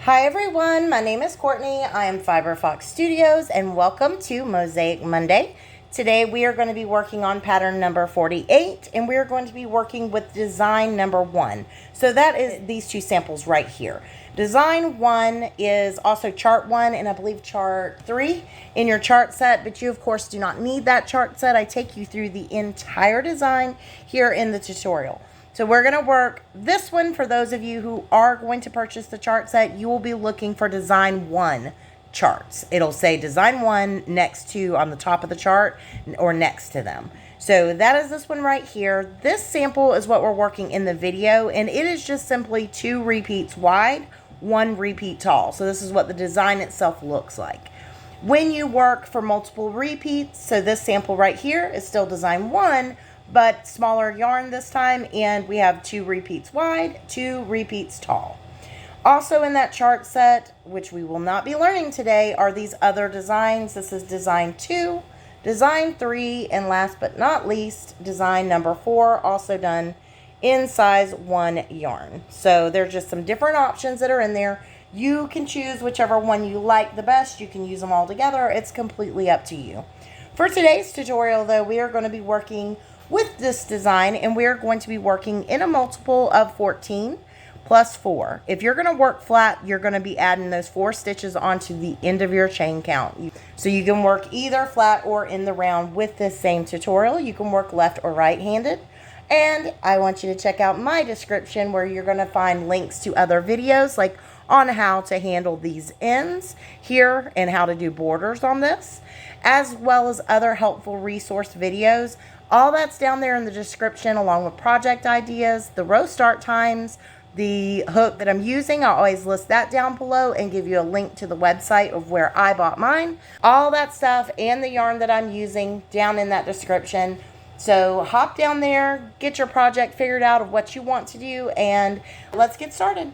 Hi everyone, my name is Courtney. I am Fiber Fox Studios and welcome to Mosaic Monday. Today we are going to be working on pattern number 48 and we are going to be working with design number 1. So that is these two samples right here. Design 1 is also chart 1 and I believe chart 3 in your chart set, but you of course do not need that chart set. I take you through the entire design here in the tutorial. So we're going to work this one. For those of you who are going to purchase the chart set, you will be looking for design 1 charts. It'll say design 1 next to on the top of the chart or next to them. So that is this one right here. This sample is what we're working in the video, and it is just simply 2 repeats wide, 1 repeat tall. So this is what the design itself looks like. When you work for multiple repeats, so this sample right here is still design 1, but smaller yarn this time, and we have 2 repeats wide, 2 repeats tall. Also in that chart set, which we will not be learning today, are these other designs. This is design 2, design 3, and last but not least, design number 4, also done in size 1 yarn. So there's just some different options that are in there. You can choose whichever one you like the best. You can use them all together. It's completely up to you. For today's tutorial though, we are going to be working with this design, and we're going to be working in a multiple of 14 plus 4. If you're going to work flat, you're going to be adding those 4 stitches onto the end of your chain count. So you can work either flat or in the round with this same tutorial. You can work left or right handed. And I want you to check out my description where you're going to find links to other videos like on how to handle these ends here and how to do borders on this, as well as other helpful resource videos. All that's down there in the description, along with project ideas, the row start times, the hook that I'm using. I'll always list that down below and give you a link to the website of where I bought mine. All that stuff and the yarn that I'm using down in that description. So hop down there, get your project figured out of what you want to do, and let's get started.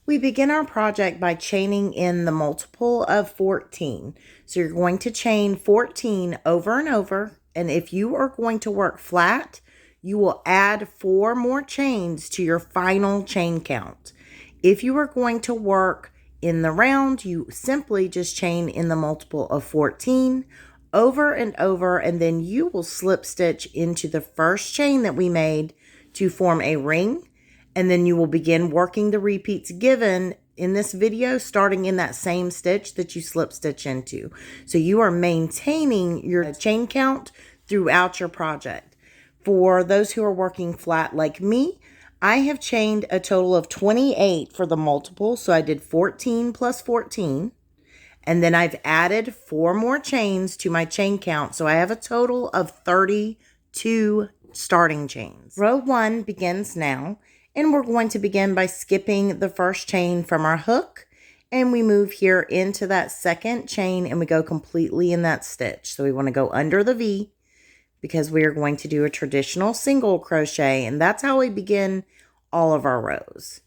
We begin our project by chaining in the multiple of 14. So you're going to chain 14 over and over. And if you are going to work flat, you will add 4 more chains to your final chain count. If you are going to work in the round, you simply just chain in the multiple of 14 over and over, and then you will slip stitch into the first chain that we made to form a ring. And then you will begin working the repeats given in this video, starting in that same stitch that you slip stitch into. So you are maintaining your chain count throughout your project. For those who are working flat like me, I have chained a total of 28 for the multiple. So I did 14 plus 14. And then I've added 4 more chains to my chain count. So I have a total of 32 starting chains. Row 1 begins now. And we're going to begin by skipping the first chain from our hook, and we move here into that second chain and we go completely in that stitch. So we want to go under the V because we are going to do a traditional single crochet, and that's how we begin all of our rows.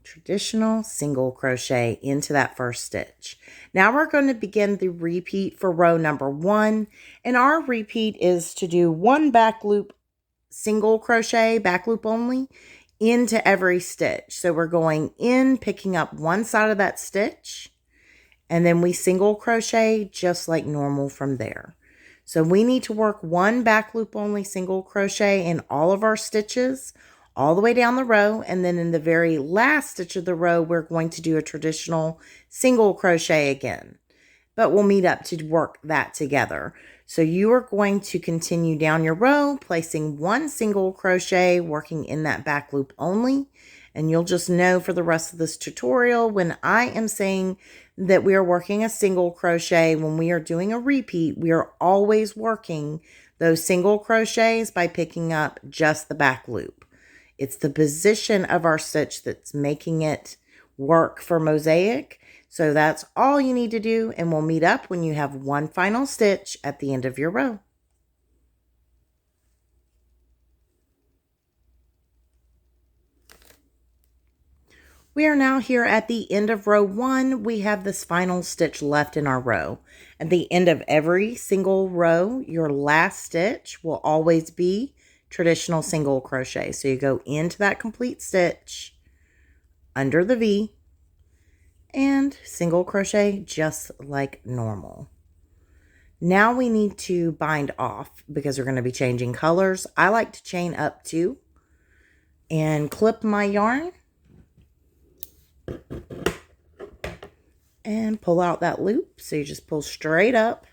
Traditional single crochet into that first stitch. Now we're going to begin the repeat for row number 1, and our repeat is to do 1 back loop single crochet, back loop only, into every stitch. So we're going in, picking up one side of that stitch, and then we single crochet just like normal from there. So we need to work 1 back loop only single crochet in all of our stitches all the way down the row, and then in the very last stitch of the row we're going to do a traditional single crochet again, but we'll meet up to work that together. So you are going to continue down your row, placing 1 single crochet, working in that back loop only. And you'll just know for the rest of this tutorial, when I am saying that we are working a single crochet, when we are doing a repeat, we are always working those single crochets by picking up just the back loop. It's the position of our stitch that's making it work for mosaic. So that's all you need to do, and we'll meet up when you have 1 final stitch at the end of your row. We are now here at the end of row 1. We have this final stitch left in our row. At the end of every single row, your last stitch will always be traditional single crochet. So you go into that complete stitch, under the V, and single crochet just like normal. Now we need to bind off because we're going to be changing colors. I like to chain up 2 and clip my yarn and pull out that loop. So you just pull straight up.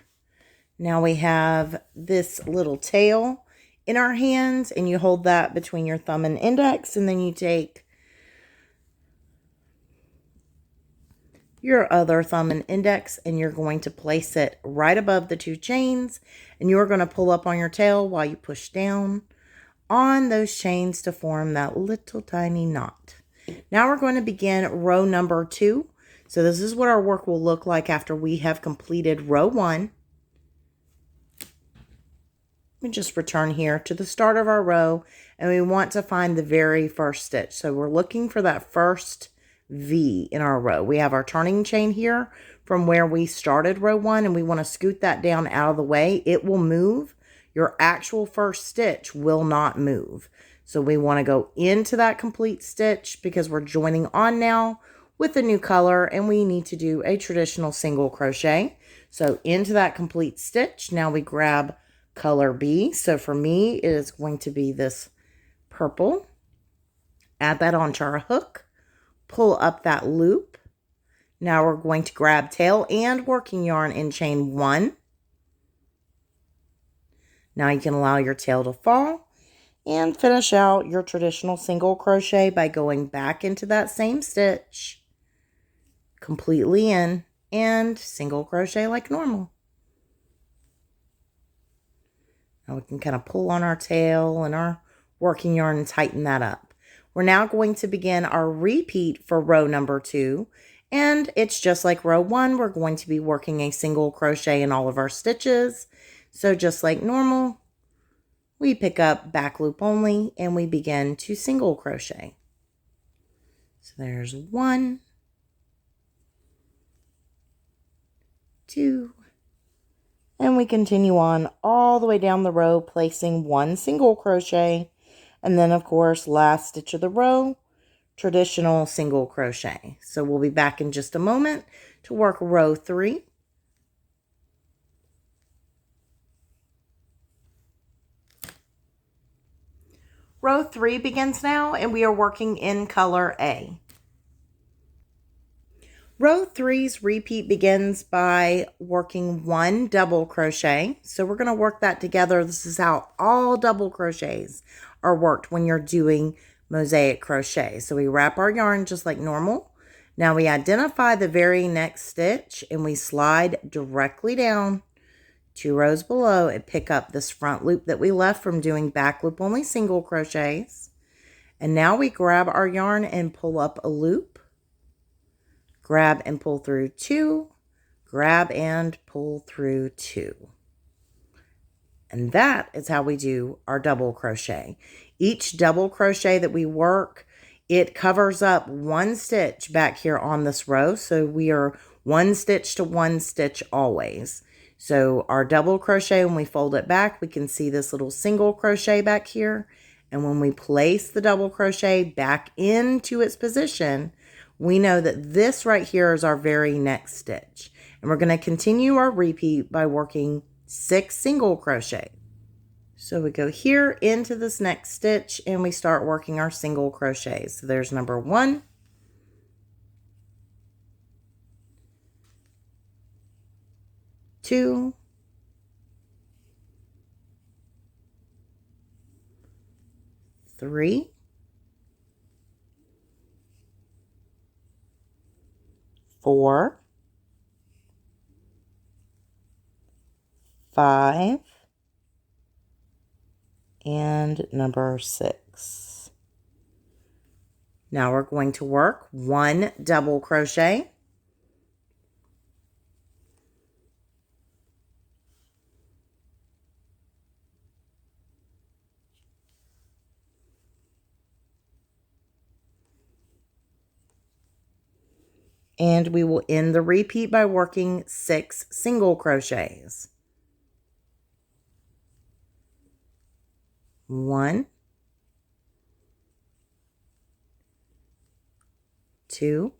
Now we have this little tail in our hands, and you hold that between your thumb and index, and then you take your other thumb and index and you're going to place it right above the 2 chains, and you're going to pull up on your tail while you push down on those chains to form that little tiny knot. Now we're going to begin row number 2. So this is what our work will look like after we have completed row 1. We just return here to the start of our row, and we want to find the very first stitch. So we're looking for that first V in our row. We have our turning chain here from where we started row 1, and we want to scoot that down out of the way. It will move. Your actual first stitch will not move. So we want to go into that complete stitch because we're joining on now with a new color, and we need to do a traditional single crochet. So into that complete stitch, now we grab color B. So for me, it is going to be this purple. Add that onto our hook. Pull up that loop. Now we're going to grab tail and working yarn and chain 1. Now you can allow your tail to fall and finish out your traditional single crochet by going back into that same stitch, completely in, and single crochet like normal. Now we can kind of pull on our tail and our working yarn and tighten that up. We're now going to begin our repeat for row number 2, and it's just like row 1. We're going to be working a single crochet in all of our stitches. So just like normal, we pick up back loop only and we begin to single crochet. So there's 1, 2, and we continue on all the way down the row, placing 1 single crochet. And then, of course, last stitch of the row, traditional single crochet. So we'll be back in just a moment to work row 3. Row 3 begins now, and we are working in color A. Row 3's repeat begins by working 1 double crochet. So we're going to work that together. This is how all double crochets are worked when you're doing mosaic crochet. So we wrap our yarn just like normal. Now we identify the very next stitch and we slide directly down 2 rows below and pick up this front loop that we left from doing back loop only single crochets. And now we grab our yarn and pull up a loop. Grab and pull through 2, grab and pull through 2. And that is how we do our double crochet. Each double crochet that we work, it covers up 1 stitch back here on this row. So we are 1 stitch to 1 stitch always. So our double crochet, when we fold it back, we can see this little single crochet back here. And when we place the double crochet back into its position, we know that this right here is our very next stitch. And we're going to continue our repeat by working 6 single crochet. So we go here into this next stitch and we start working our single crochets. So there's number 1, 2, 3, 4, 5, and number 6. Now we're going to work 1 double crochet. And we will end the repeat by working 6 single crochets. 1, 2,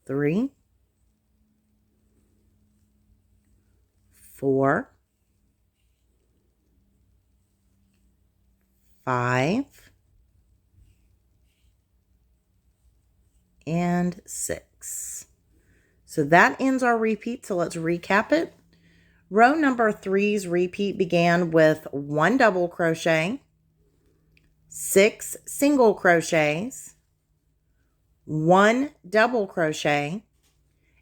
3, 4, 5, and 6. So that ends our repeat. So let's recap it. Row number 3's repeat began with 1 double crochet, 6 single crochets, 1 double crochet,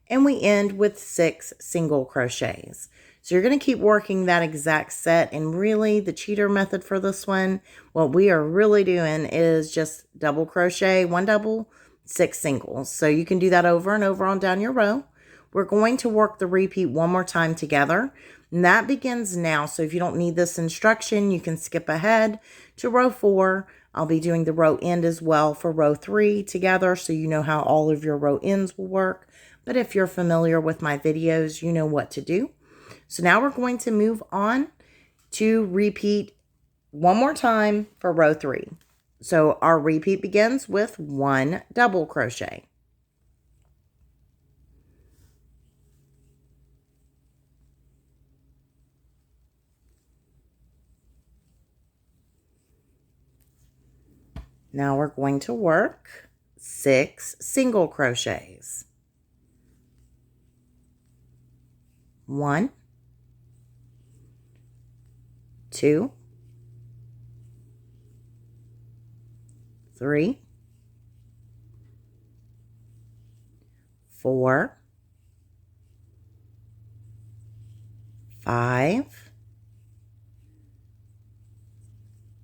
and we end with 6 single crochets. So you're going to keep working that exact set, and really the cheater method for this one, what we are really doing is just double crochet, 1 double, 6 singles. So you can do that over and over on down your row. We're going to work the repeat one more time together, and that begins now. So if you don't need this instruction, you can skip ahead to row 4. I'll be doing the row end as well for row 3 together, so you know how all of your row ends will work. But if you're familiar with my videos, you know what to do. So now we're going to move on to repeat one more time for row 3. So our repeat begins with 1 double crochet. Now we're going to work 6 single crochets. 1, 2, 3, 4, 5,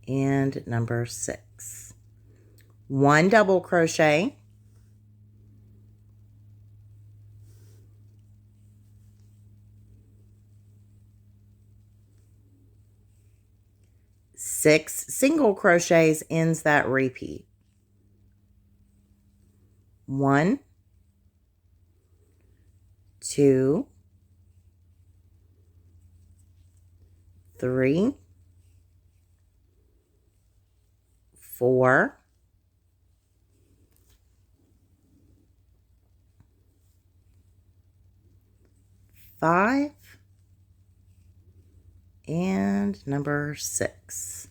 and number 6. 1 double crochet, 6 single crochets ends that repeat. 1, 2, 3, 4, 5, and number 6.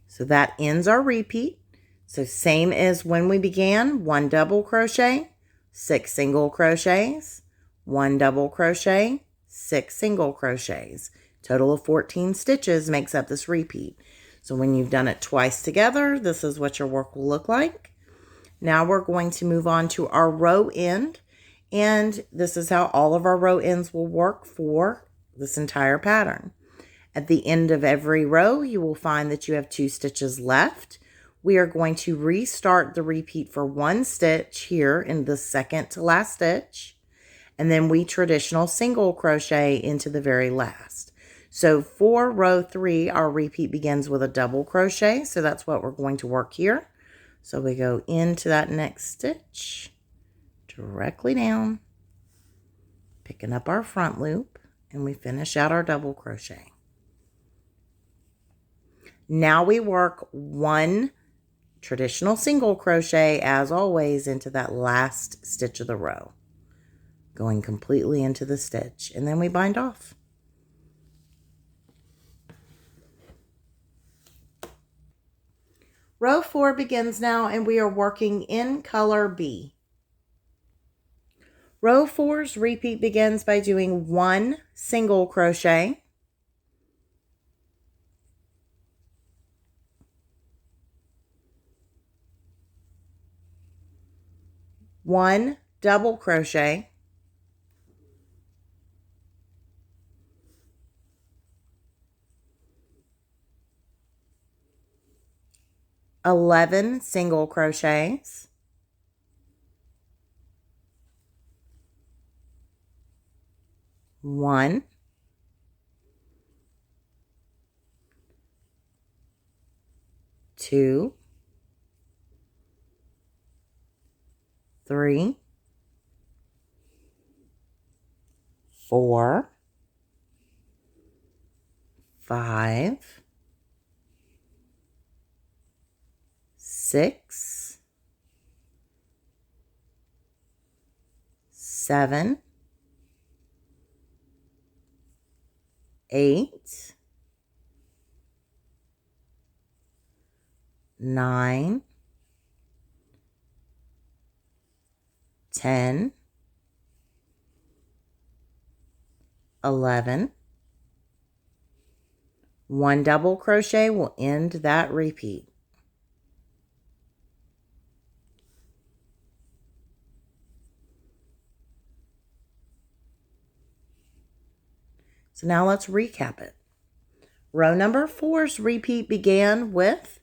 So that ends our repeat. So same as when we began, 1 double crochet, 6 single crochets, 1 double crochet, 6 single crochets. Total of 14 stitches makes up this repeat. So when you've done it twice together, this is what your work will look like. Now we're going to move on to our row end, and this is how all of our row ends will work for this entire pattern. At the end of every row, you will find that you have 2 stitches left. We are going to restart the repeat for 1 stitch here in the second to last stitch, and then we traditional single crochet into the very last. So for row 3, our repeat begins with a double crochet, so that's what we're going to work here. So we go into that next stitch, directly down, picking up our front loop, and we finish out our double crochet. Now we work 1 traditional single crochet, as always, into that last stitch of the row, going completely into the stitch, and then we bind off. Row 4 begins now, and we are working in color B. Row 4's repeat begins by doing 1 single crochet, 1 double crochet, 11 single crochets, 1, 2, 3, 4, 5, 6, 7, 8, 9, 10, 11. One double crochet will end that repeat. So now let's recap it. Row number 4's repeat began with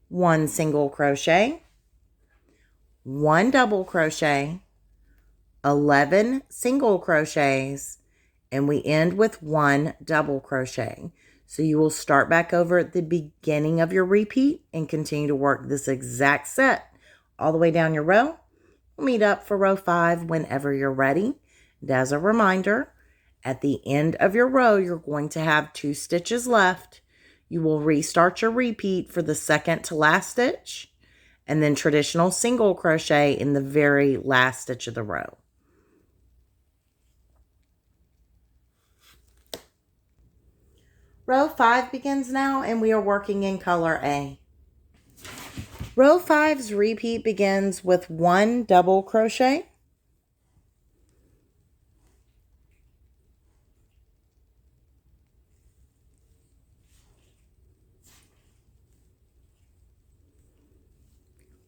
1 single crochet, 1 double crochet, 11 single crochets, and we end with 1 double crochet. So you will start back over at the beginning of your repeat and continue to work this exact set all the way down your row. We'll meet up for row 5 whenever you're ready. And as a reminder, at the end of your row, you're going to have 2 stitches left. You will restart your repeat for the second to last stitch, and then traditional single crochet in the very last stitch of the row. Row 5 begins now, and we are working in color A. Row 5's repeat begins with 1 double crochet,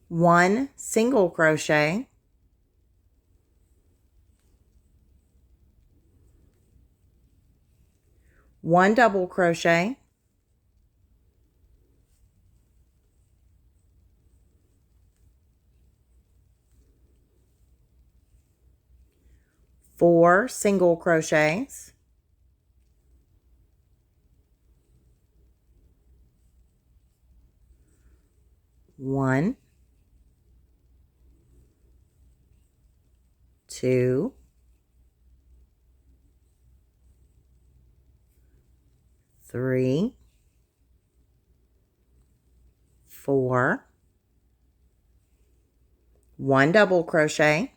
1 single crochet, 1 double crochet, 4 single crochets, 1, 2, 3, 4, 1 double crochet,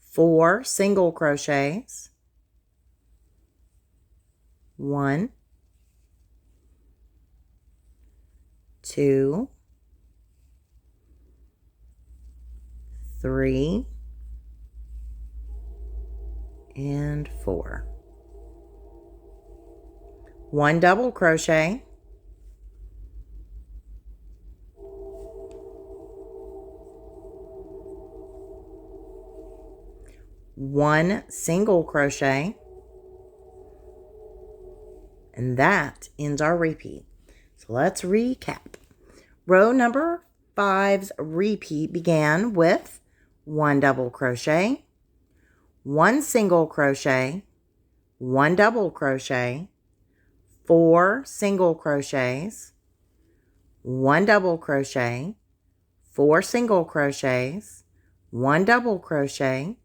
4 single crochets, 1, 2, 3, and 4. 1 double crochet, 1 single crochet, and that ends our repeat. So let's recap. Row number 5's repeat began with 1 double crochet, 1 single crochet, 1 double crochet, 4 single crochets, 1 double crochet, 4 single crochets, 1 double crochet,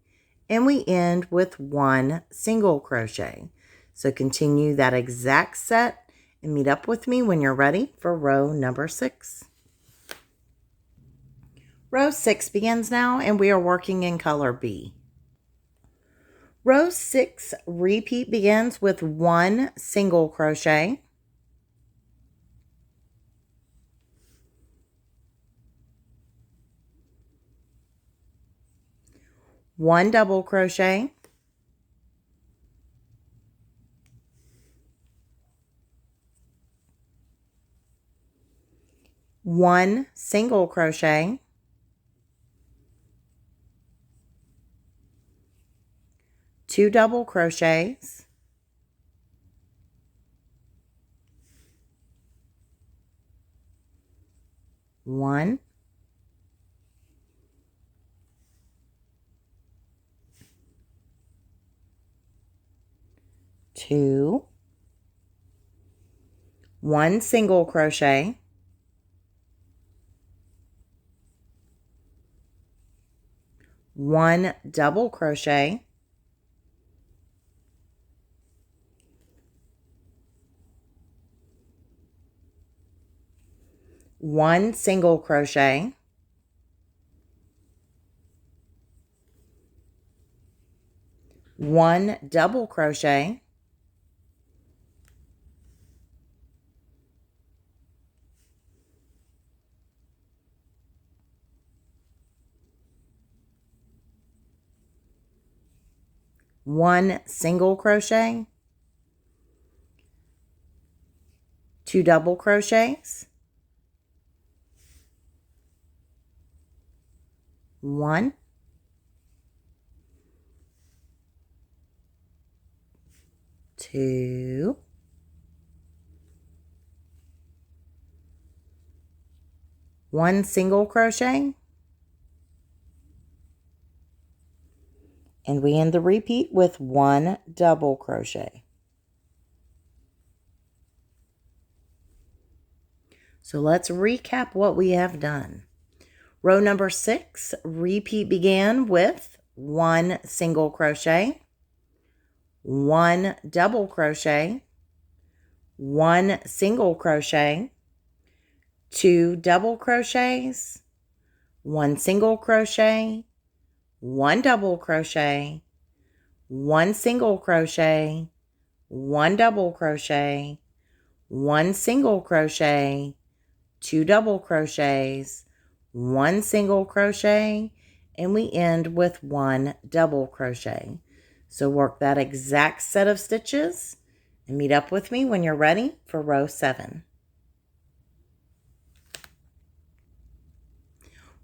and we end with 1 single crochet. So continue that exact set and meet up with me when you're ready for row number 6. Row 6 begins now, and we are working in color B. Row 6 repeat begins with 1 single crochet, 1 double crochet, 1 single crochet, 2 double crochets, 1, 2, 1 single crochet, 1 double crochet, 1 single crochet, 1 double crochet, 1 single crochet, 2 double crochets, 1, 2, 1 single crochet, and we end the repeat with 1 double crochet. So let's recap what we have done. Row number 6, repeat began with 1 single crochet, 1 double crochet, 1 single crochet, 2 double crochets, 1 single crochet, 1 double crochet, 1 single crochet, 1 double crochet, 1 single crochet, 2 double crochets, 1 single crochet, and we end with 1 double crochet. So work that exact set of stitches and meet up with me when you're ready for row 7.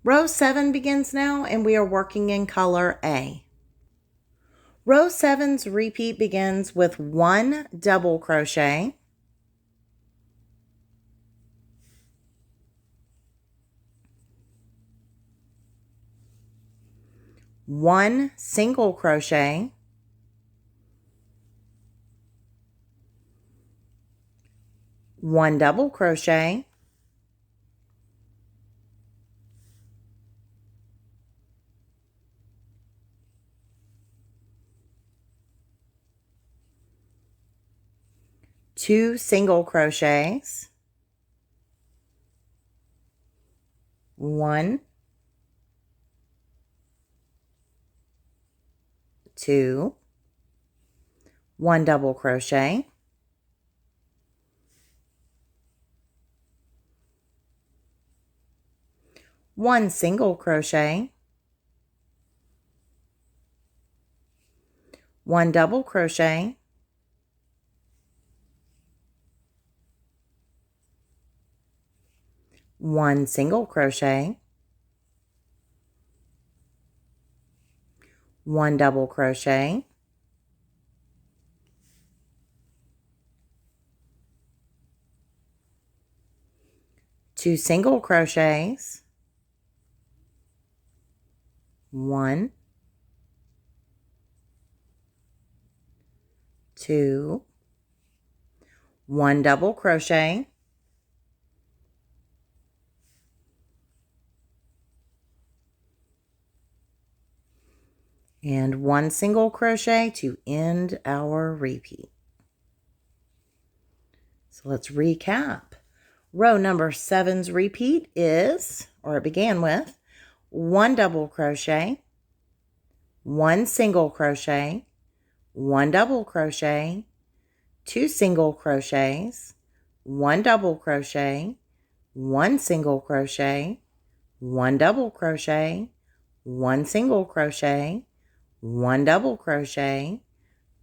Row 7 begins now, and we are working in color A. Row 7's repeat begins with 1 double crochet, 1 single crochet, 1 double crochet, 2 single crochets, 1, 2, 1 double crochet, 1 single crochet, 1 double crochet, 1 single crochet, 1 double crochet, 2 single crochets, 1, 2, 1 double crochet, and 1 single crochet to end our repeat. So let's recap. Row number 7's repeat is, or it began with, 1 double crochet, 1 single crochet, 1 double crochet, 2 single crochets, 1 double crochet, 1 single crochet, 1 double crochet, 1 single crochet, 1 double crochet,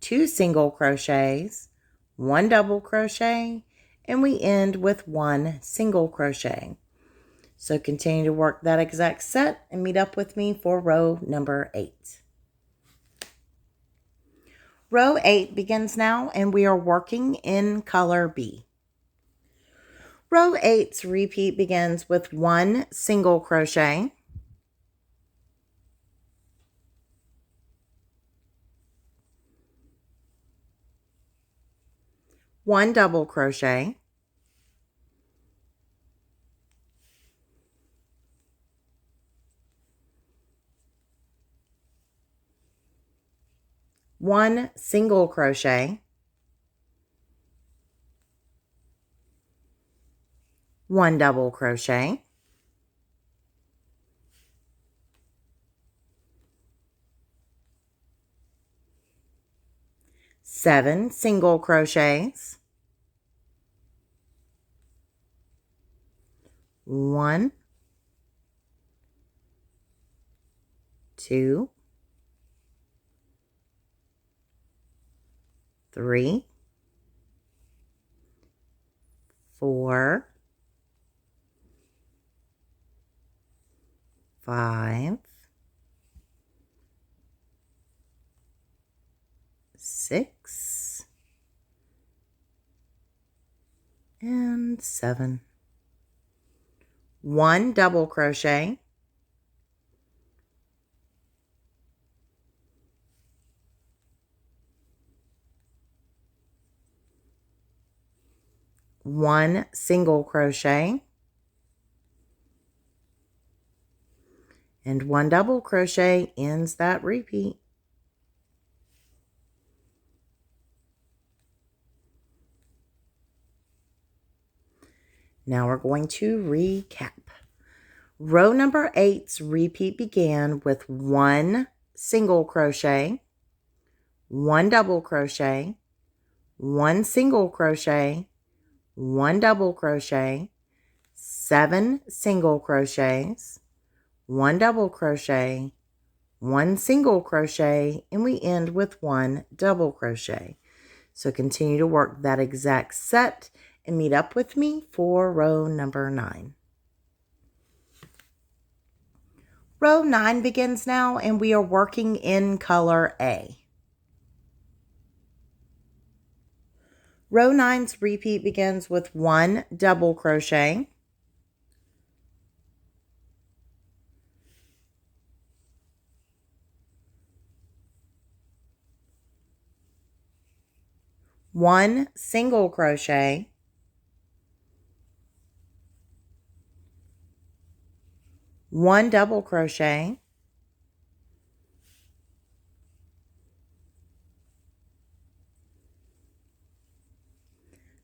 2 single crochets, 1 double crochet, and we end with 1 single crochet. So continue to work that exact set and meet up with me for row number 8. Row 8 begins now, and we are working in color B. Row 8's repeat begins with 1 single crochet, 1 double crochet, 1 single crochet, 1 double crochet, 7 single crochets, 1, 2, 3, 4, 5, 6, and 7. 1 double crochet, 1 single crochet, and 1 double crochet ends that repeat. Now we're going to recap. Row number 8's repeat began with 1 single crochet, 1 double crochet, 1 single crochet, 1 double crochet, 7 single crochets, 1 double crochet, 1 single crochet, and we end with 1 double crochet. So continue to work that exact set and meet up with me for row number 9. Row 9 begins now, and we are working in color A. Row 9's repeat begins with 1 double crochet, 1 single crochet, 1 double crochet,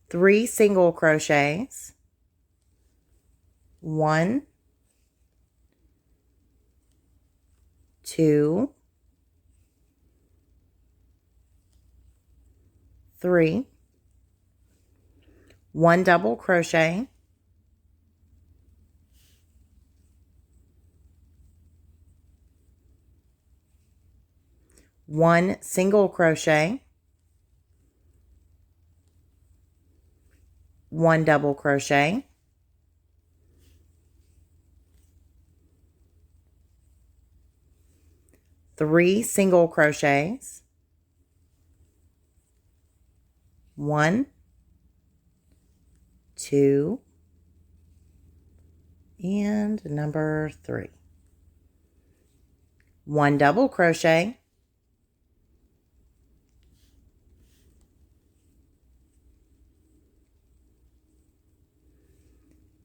3 single crochets, 1, 2, 3, 1 double crochet, 1 single crochet, 1 double crochet, 3 single crochets, 1, 2, and number 3. 1 double crochet,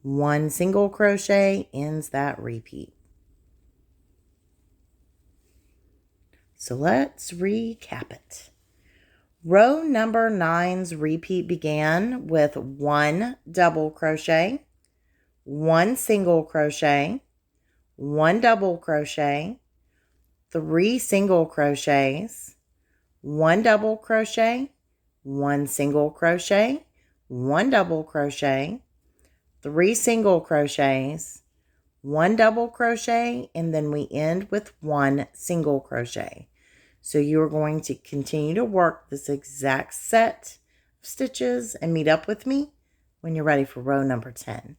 1 single crochet ends that repeat. So let's recap it. Row number 9's repeat began with 1 double crochet, 1 single crochet, 1 double crochet, 3 single crochets, 1 double crochet, 1 single crochet, 1 double crochet, 3 single crochets, 1 double crochet, and then we end with 1 single crochet. So you're going to continue to work this exact set of stitches and meet up with me when you're ready for row number 10.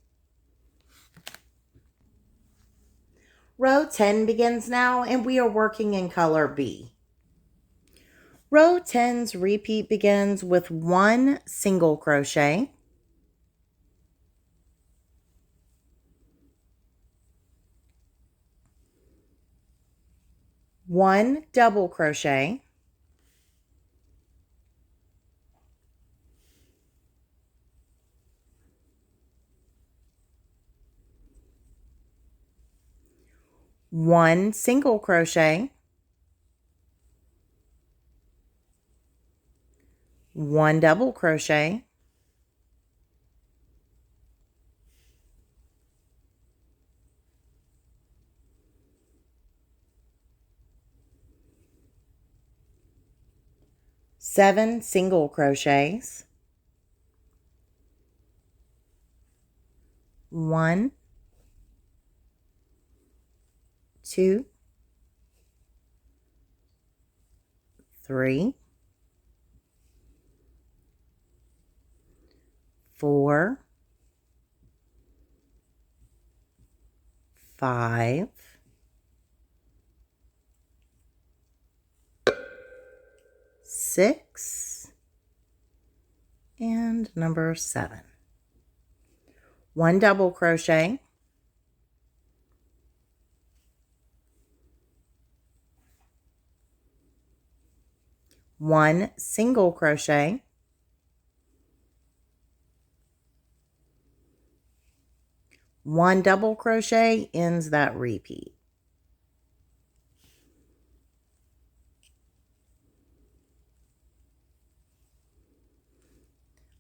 Row 10 begins now, and we are working in color B. Row 10's repeat begins with 1 single crochet, 1 double crochet, 1 single crochet, 1 double crochet, 7 single crochets, 1, 2, 3, 4, 5, 6, and number 7. 1 double crochet, 1 single crochet, 1 double crochet ends that repeat.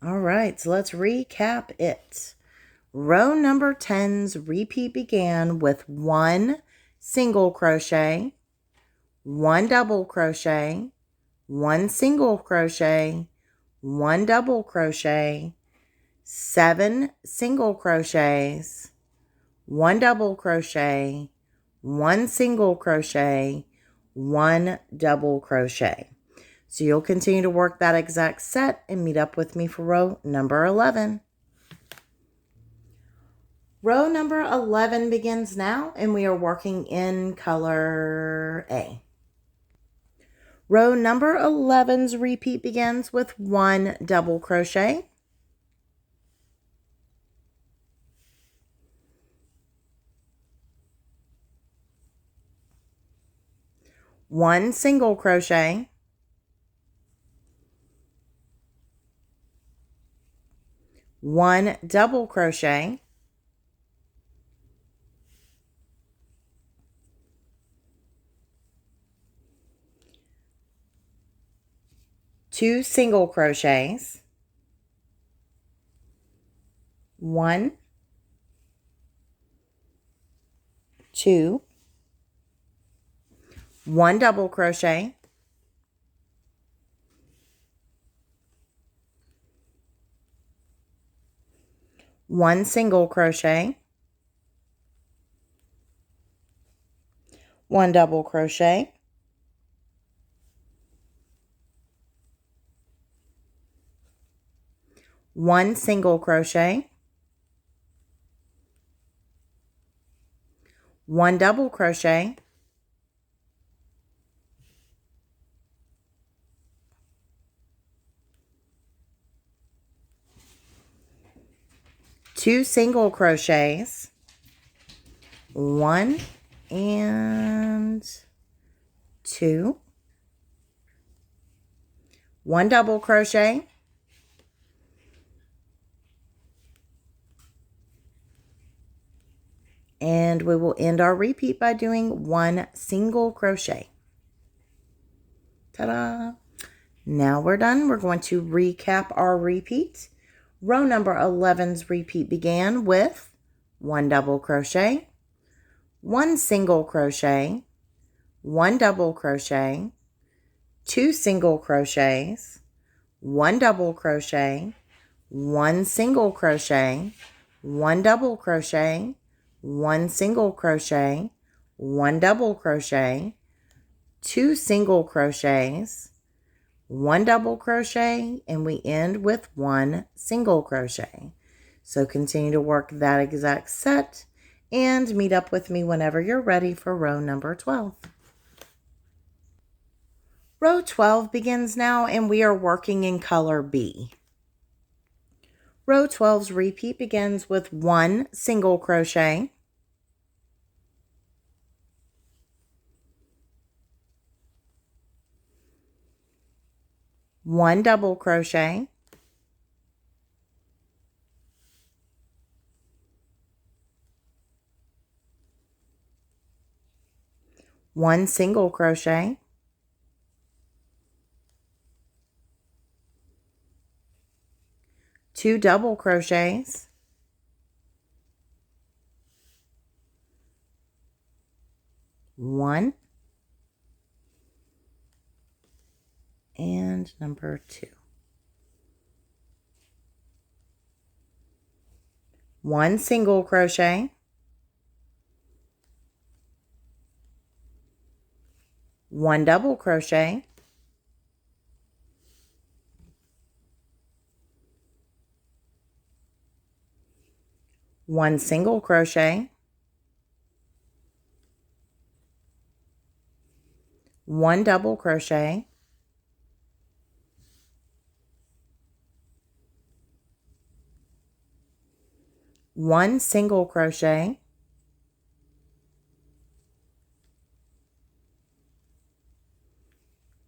All right, so let's recap it. Row number 10's repeat began with 1 single crochet, 1 double crochet, 1 single crochet, 1 double crochet, 7 single crochets, 1 double crochet, 1 single crochet, 1 double crochet. So you'll continue to work that exact set and meet up with me for row number 11. Row number 11 begins now, and we are working in color A. Row number 11's repeat begins with 1 double crochet, 1 single crochet, 1 double crochet, 2 single crochets, 1, 2, 1 double crochet, 1 single crochet, 1 double crochet, 1 single crochet, 1 double crochet, 2 single crochets, 1 and 2, 1 double crochet, and we will end our repeat by doing 1 single crochet. Ta-da! Now we're done. We're going to recap our repeat. Row number 11's repeat began with 1 double crochet, 1 single crochet, 1 double crochet, 2 single crochets, 1 double crochet, 1 single crochet, 1 double crochet, 1 single crochet, 1 double crochet, 2 single crochets, 1 double crochet, and we end with 1 single crochet. So continue to work that exact set and meet up with me whenever you're ready for row number 12. Row 12 begins now, and we are working in color B. Row 12's repeat begins with 1 single crochet, 1 double crochet, 1 single crochet, 2 double crochets, 1, and number 2. 1 single crochet, 1 double crochet, 1 single crochet, 1 double crochet, 1 single crochet,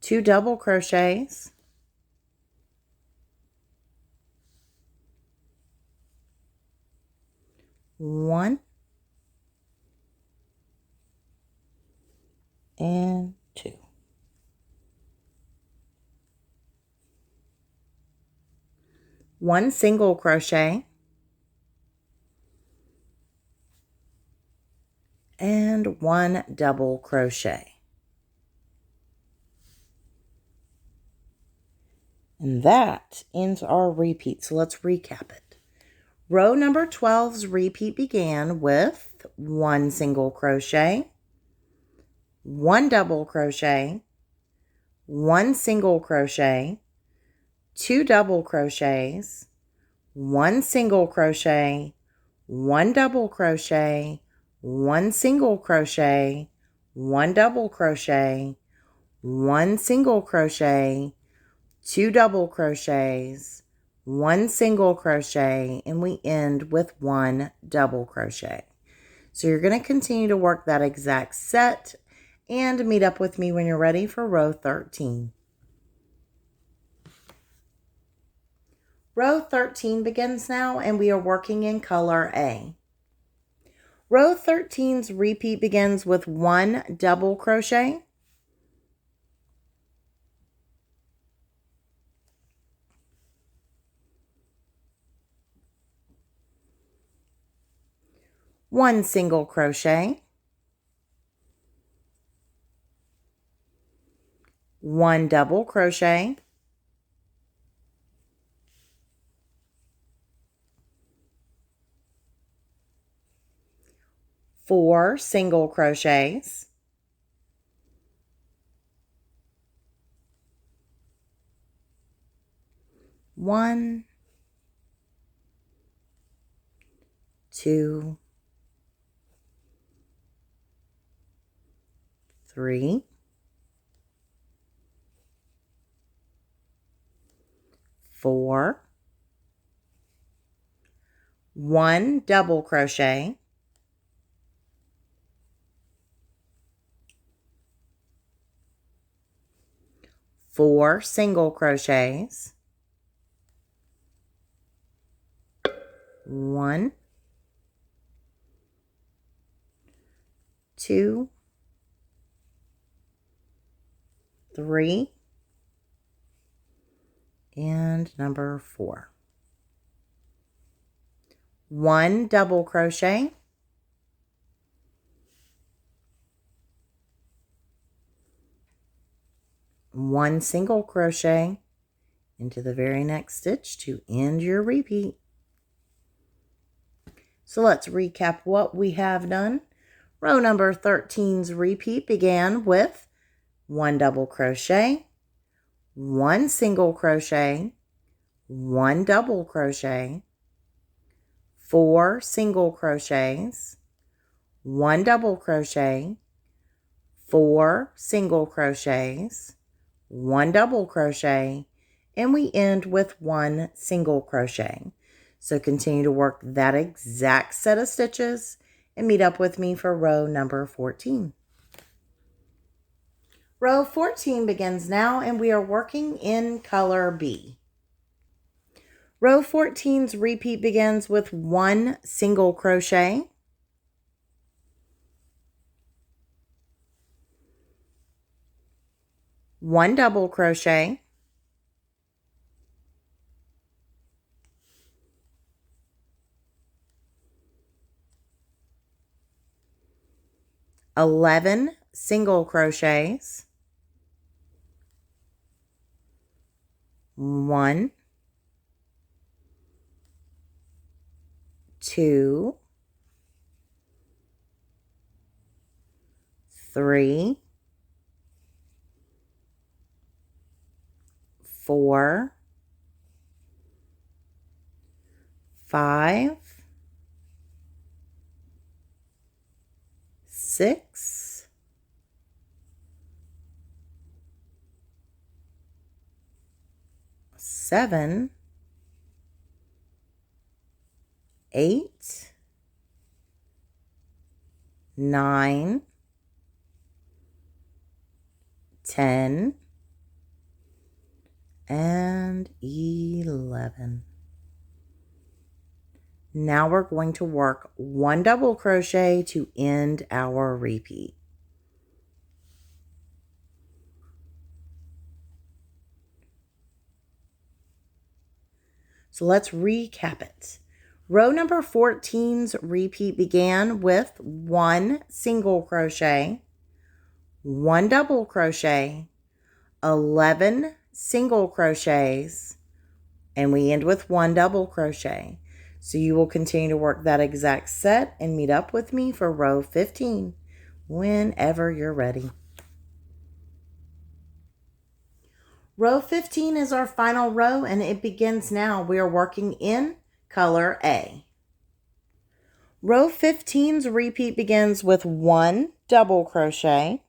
2 double crochets, 1 and 2. 1 single crochet and 1 double crochet. And that ends our repeat. So let's recap it. Row number 12's repeat began with 1 single crochet, 1 double crochet, 1 single crochet, 2 double crochets, 1 single crochet, 1 double crochet, 1 single crochet, 1 double crochet, 1 single crochet, 2 double crochets, 1 single crochet, and we end with 1 double crochet. So you're going to continue to work that exact set and meet up with me when you're ready for row 13. Row 13 begins now, and we are working in color A. Row 13's repeat begins with 1 double crochet, 1 single crochet, 1 double crochet, 4 single crochets, 1, 2, 3, 4, 1 double crochet, 4 single crochets, 1, 2, 3, and number 4. 1 double crochet, 1 single crochet into the very next stitch to end your repeat. So let's recap what we have done. Row number 13's repeat began with 1 double crochet, 1 single crochet, 1 double crochet, 4 single crochets, 1 double crochet, 4 single crochets, 1 double crochet, and we end with 1 single crochet. So continue to work that exact set of stitches and meet up with me for row number 14. Row 14 begins now, and we are working in color B. Row 14's repeat begins with 1 single crochet, 1 double crochet, 11 single crochets, 1, 2, 3, 4, 5, 6, 7, 8, 9, 10, and 11. Now we're going to work 1 double crochet to end our repeat. So let's recap it. Row number 14's repeat began with 1 single crochet, 1 double crochet, 11 single crochets, and we end with 1 double crochet. So you will continue to work that exact set and meet up with me for row 15 whenever you're ready. Row 15 is our final row and it begins now. We are working in color A. Row 15's repeat begins with 1 double crochet,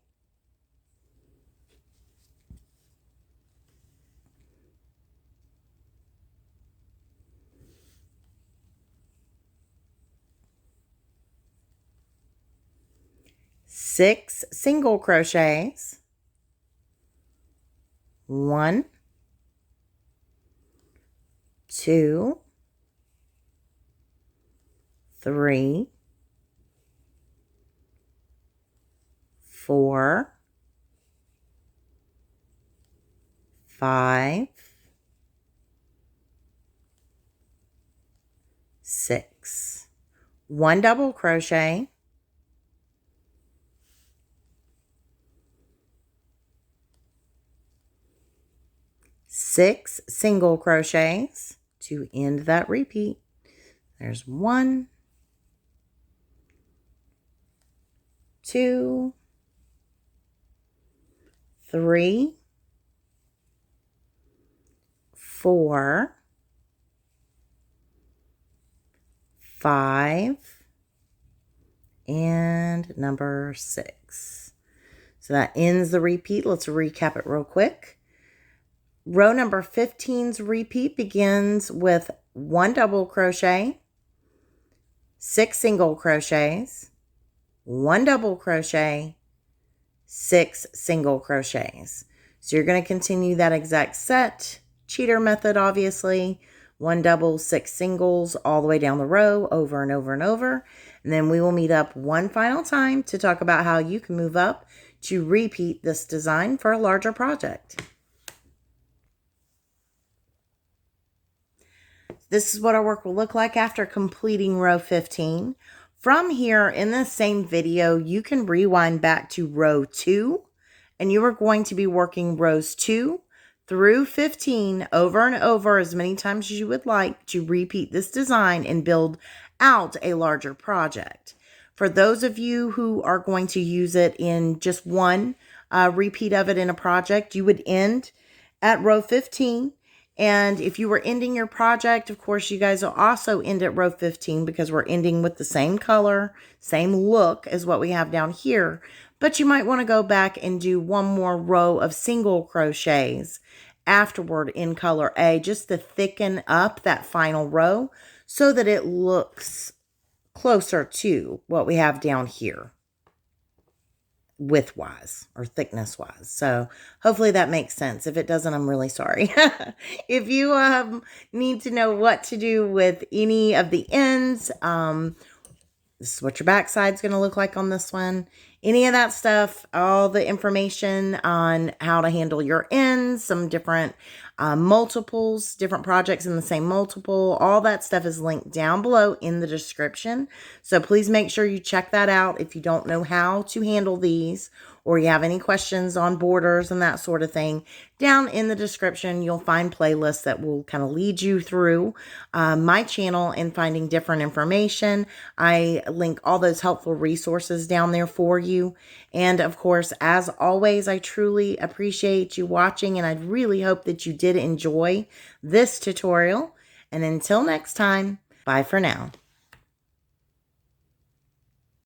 6 single crochets, 1, 2, 3, 4, 5, 6. 1 double crochet, 6 single crochets to end that repeat. There's 1, 2, 3, 4, 5, and number 6. So that ends the repeat. Let's recap it real quick. Row number 15's repeat begins with 1 double crochet, 6 single crochets, 1 double crochet, 6 single crochets. So you're going to continue that exact set, cheater method obviously, 1 double, 6 singles all the way down the row over and over and over. And then we will meet up one final time to talk about how you can move up to repeat this design for a larger project. This is what our work will look like after completing row 15. From here in the same video, you can rewind back to row 2, and you are going to be working rows 2 through 15 over and over as many times as you would like to repeat this design and build out a larger project. For those of you who are going to use it in just one repeat of it in a project, you would end at row 15. And if you were ending your project, of course, you guys will also end at row 15 because we're ending with the same color, same look as what we have down here. But you might want to go back and do one more row of single crochets afterward in color A, just to thicken up that final row so that it looks closer to what we have down here, width-wise or thickness-wise. So hopefully that makes sense. If it doesn't, I'm really sorry. If you need to know what to do with any of the ends, This is what your backside is going to look like on this one. Any of that stuff, all the information on how to handle your ends, some different multiples, different projects in the same multiple, all that stuff is linked down below in the description. So please make sure you check that out if you don't know how to handle these, or you have any questions on borders and that sort of thing. Down in the description, you'll find playlists that will kind of lead you through my channel and finding different information. I link all those helpful resources down there for you. And of course, as always, I truly appreciate you watching, and I really hope that you did enjoy this tutorial. And until next time, bye for now.